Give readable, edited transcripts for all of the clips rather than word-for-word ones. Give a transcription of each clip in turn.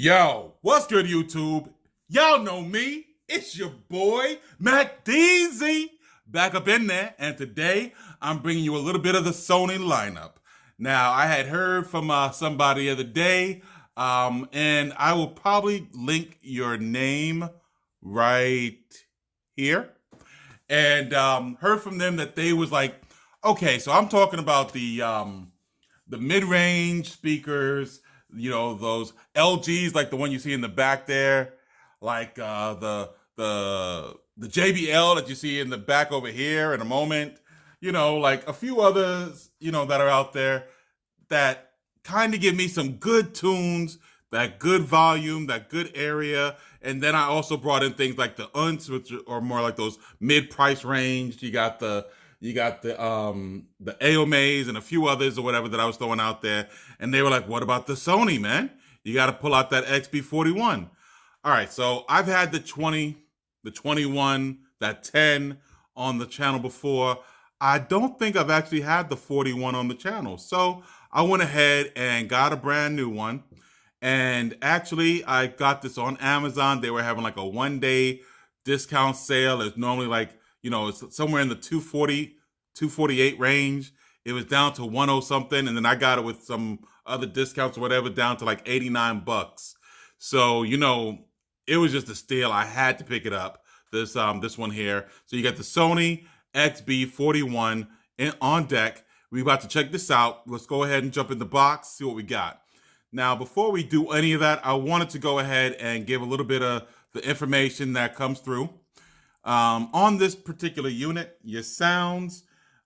Yo, what's good, YouTube? Y'all know me. It's your boy, Mac Deezy, back up in there. And today, I'm bringing you a little bit of the Sony lineup. Now, I had heard from somebody the other day, and I will probably link your name right here. And heard from them that they was like, okay, so I'm talking about the mid-range speakers, you know, those LGs like the one you see in the back there, like the JBL that you see in the back over here in a moment, you know, like a few others, you know, that are out there that kind of give me some good tunes, that good volume, that good area. And then I also brought in things like the UNTs, which are more like those mid-price range. You got the AOMAs and a few others or whatever that I was throwing out there. And they were like, what about the Sony, man? You got to pull out that XB41. All right, so I've had the 20, the 21, that 10 on the channel before. I don't think I've actually had the 41 on the channel. So I went ahead and got a brand new one. And actually, I got this on Amazon. They were having like a 1-day discount sale. It's normally like, you know, it's somewhere in the 240, 248 range. It was down to 10 something. And then I got it with some other discounts or whatever down to like 89 bucks. So, you know, it was just a steal. I had to pick it up. This one here. So you got the Sony XB41 on deck. We're about to check this out. Let's go ahead and jump in the box, see what we got. Now, before we do any of that, I wanted to go ahead and give a little bit of the information that comes through. On this particular unit, your sounds,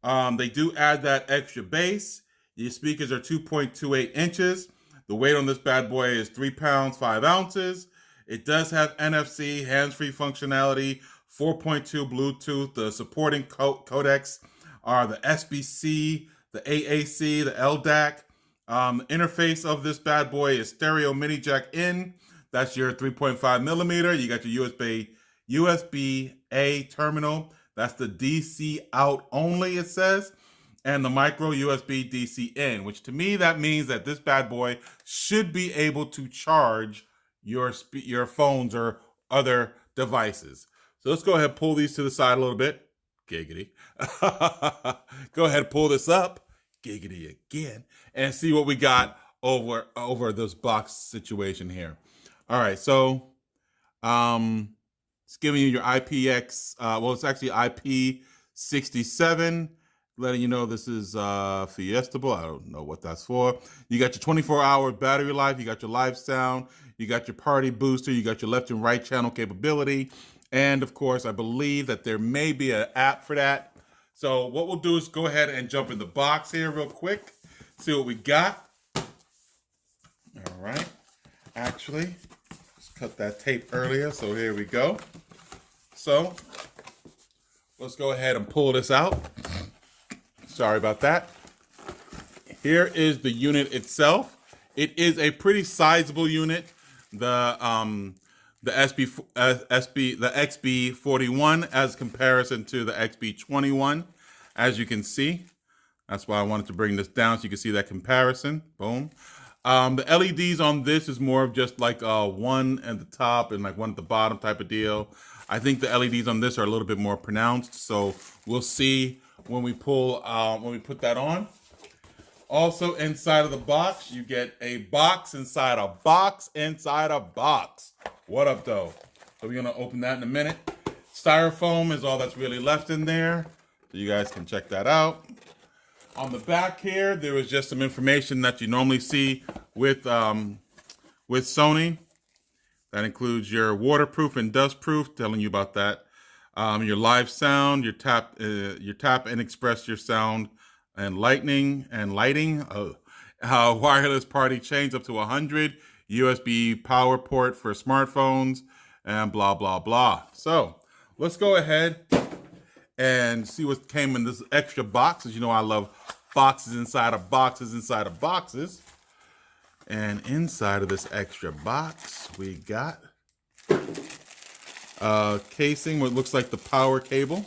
they do add that extra bass. Your speakers are 2.28 inches. The weight on this bad boy is 3 pounds, 5 ounces. It does have NFC, hands-free functionality, 4.2 Bluetooth. The supporting codecs are the SBC, the AAC, the LDAC. The interface of this bad boy is stereo mini jack in. That's your 3.5 millimeter. You got your USB-A terminal. That's the DC out only, it says. And the micro USB DC in, which to me, that means that this bad boy should be able to charge your phones or other devices. So let's go ahead and pull these to the side a little bit. Giggity. Go ahead and pull this up. Giggity again. And see what we got over this box situation here. All right, so it's giving you your IPX, it's actually IP67, letting you know this is Fiestable. I don't know what that's for. You got your 24-hour battery life, you got your live sound, you got your party booster, you got your left and right channel capability, and of course, I believe that there may be an app for that. So what we'll do is go ahead and jump in the box here real quick, see what we got. All right, actually, just cut that tape earlier, so here we go. So let's go ahead and pull this out. Sorry about that. Here is the unit itself. It is a pretty sizable unit. The XB41 as comparison to the XB21, as you can see. That's why I wanted to bring this down so you can see that comparison. Boom. The LEDs on this is more of just like one at the top and like one at the bottom type of deal. I think the LEDs on this are a little bit more pronounced, so we'll see when we put that on. Also inside of the box, you get a box inside a box inside a box. What up, though? So we're gonna open that in a minute. Styrofoam is all that's really left in there, so you guys can check that out. On the back here, there is just some information that you normally see with Sony. That includes your waterproof and dustproof, telling you about that. Your live sound, your tap and express your sound, and lighting, wireless party chains up to 100, USB power port for smartphones, and blah, blah, blah. So let's go ahead and see what came in this extra box. As you know, I love boxes inside of boxes inside of boxes. And inside of this extra box, we got casing, what looks like the power cable.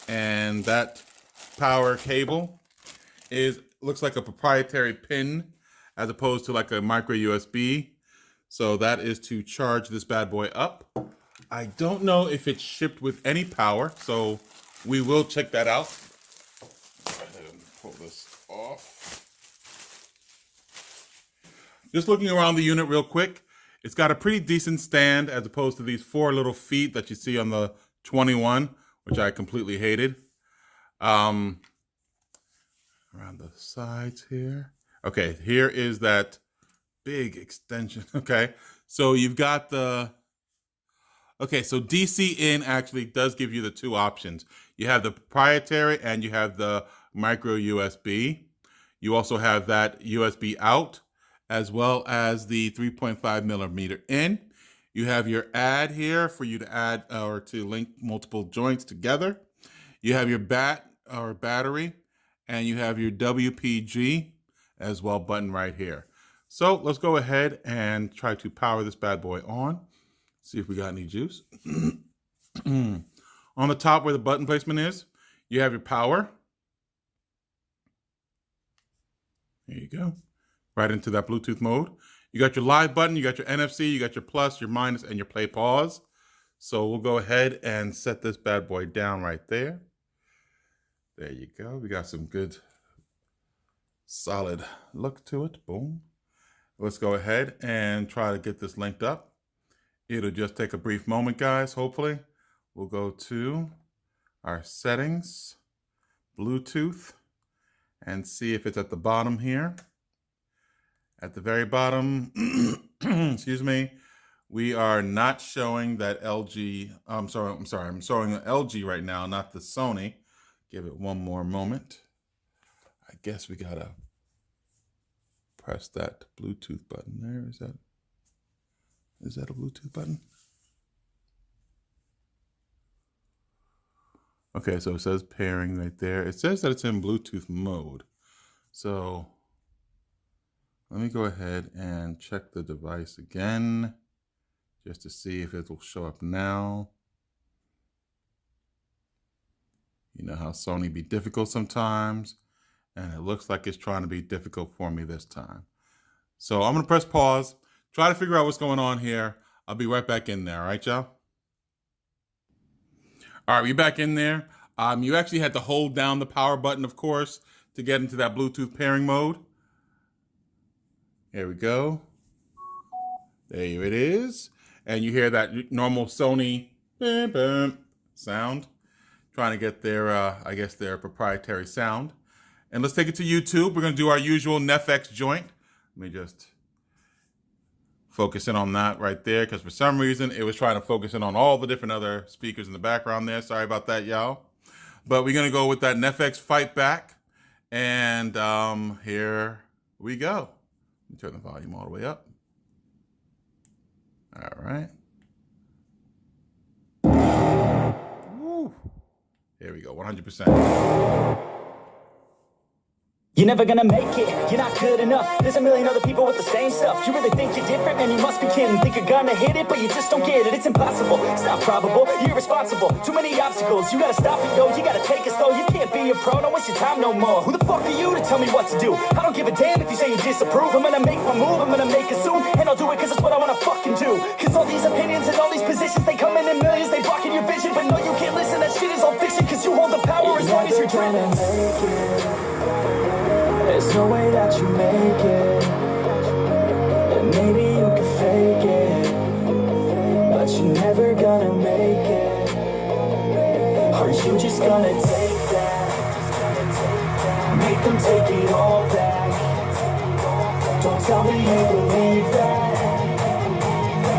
And that power cable looks like a proprietary pin as opposed to like a micro USB. So that is to charge this bad boy up. I don't know if it's shipped with any power, so we will check that out. Go ahead and pull this off. Just looking around the unit real quick, it's got a pretty decent stand as opposed to these 4 little feet that you see on the 21, which I completely hated. Around the sides here. Okay, here is that big extension. Okay, so you've got the... Okay, so DC in actually does give you the 2 options. You have the proprietary and you have the micro USB. You also have that USB out as well as the 3.5 millimeter in. You have your add here for you to add or to link multiple joints together. You have your battery, and you have your WPG as well button right here. So let's go ahead and try to power this bad boy on. See if we got any juice. On the top where the button placement is, you have your power. There you go. Right into that Bluetooth mode. You got your live button, you got your NFC, you got your plus, your minus, and your play pause. So we'll go ahead and set this bad boy down right there. There you go. We got some good solid look to it. Boom. Let's go ahead and try to get this linked up. It'll just take a brief moment, guys, hopefully. We'll go to our settings, Bluetooth, and see if it's at the bottom here. At the very bottom, excuse me, we are not showing that LG. I'm sorry, I'm showing the LG right now, not the Sony. Give it one more moment. I guess we gotta press that Bluetooth button there. Is that a Bluetooth button? Okay, so it says pairing right there. It says that it's in Bluetooth mode. So let me go ahead and check the device again just to see if it will show up now. You know how Sony be difficult sometimes, and it looks like it's trying to be difficult for me this time. So I'm gonna press pause, try to figure out what's going on here. I'll be right back in there, all right, y'all? All right, we're back in there. You actually had to hold down the power button, of course, to get into that Bluetooth pairing mode. Here we go. There it is. And you hear that normal Sony sound. Trying to get their, I guess, their proprietary sound. And let's take it to YouTube. We're going to do our usual NEFX joint. Let me just focus in on that right there, because for some reason it was trying to focus in on all the different other speakers in the background there. Sorry about that, y'all. But we're going to go with that NEFX Fight Back. And here we go. Let me turn the volume all the way up. All right. Woo. Here we go, 100%. You're never gonna make it, you're not good enough. There's a million other people with the same stuff. You really think you're different, man, you must be kidding. Think you're gonna hit it, but you just don't get it. It's impossible, it's not probable, you're irresponsible. Too many obstacles, you gotta stop it, yo. You gotta take it slow, you can't be a pro. Don't waste your time no more. Who the fuck are you to tell me what to do? I don't give a damn if you say you disapprove. I'm gonna make my move, I'm gonna make it soon. And I'll do it cause it's what I wanna fucking do. Cause all these opinions and all these positions, they come in millions. They blocking your vision, but no, you can't listen. That shit is all fiction, cause you hold the power as long as you're dreaming. There's no way that you make it, and maybe you can fake it, but you're never gonna make it. Are you just gonna take that? Make them take it all back. Don't tell me you believe that.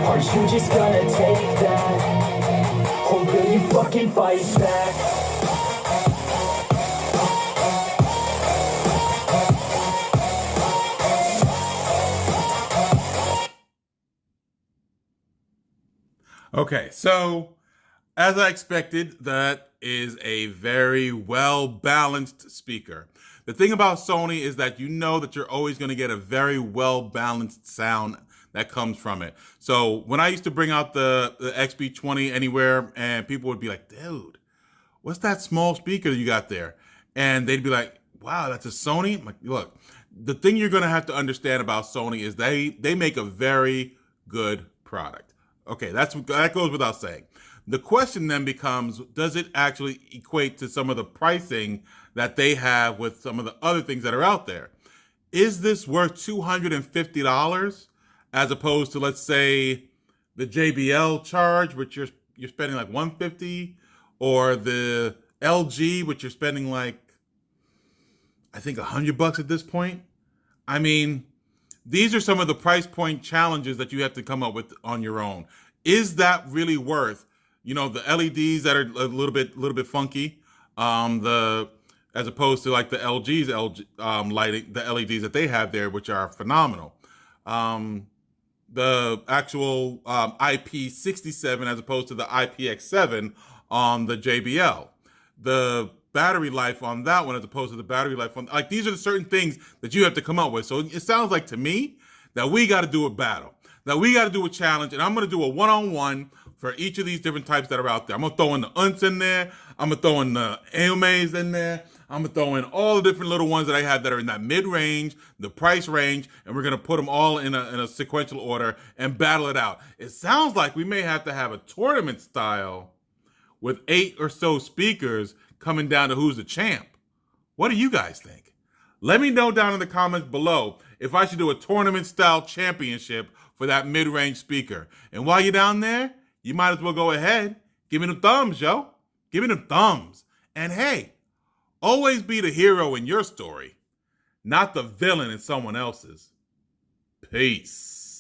Are you just gonna take that? Or will you fucking fight back? Okay, so as I expected, that is a very well-balanced speaker. The thing about Sony is that you know that you're always going to get a very well-balanced sound that comes from it. So when I used to bring out the XB20 anywhere, and people would be like, dude, what's that small speaker you got there? And they'd be like, wow, that's a Sony? I'm like, look, the thing you're going to have to understand about Sony is they make a very good product. Okay, that goes without saying. The question then becomes, does it actually equate to some of the pricing that they have with some of the other things that are out there? Is this worth $250 as opposed to, let's say, the JBL charge, which you're spending like $150, or the LG, which you're spending like, I think, $100 at this point? I mean, these are some of the price point challenges that you have to come up with on your own. Is that really worth, the LEDs that are a little bit funky, as opposed to like the LG's lighting, the LEDs that they have there, which are phenomenal. The actual IP67 as opposed to the IPX7 on the JBL. The battery life on that one as opposed to the battery life on, like, these are the certain things that you have to come up with. So it sounds like to me that we got to do a battle, that we got to do a challenge, and I'm going to do a one-on-one for each of these different types that are out there. I'm going to throw in the Unts in there. I'm going to throw in the AOMAs in there. I'm going to throw in all the different little ones that I have that are in that mid-range, the price range, and we're going to put them all in a sequential order and battle it out. It sounds like we may have to have a tournament style with 8 or so speakers coming down to who's the champ. What do you guys think? Let me know down in the comments below if I should do a tournament-style championship for that mid-range speaker. And while you're down there, you might as well go ahead. Give me them thumbs, yo. Give me them thumbs. And hey, always be the hero in your story, not the villain in someone else's. Peace.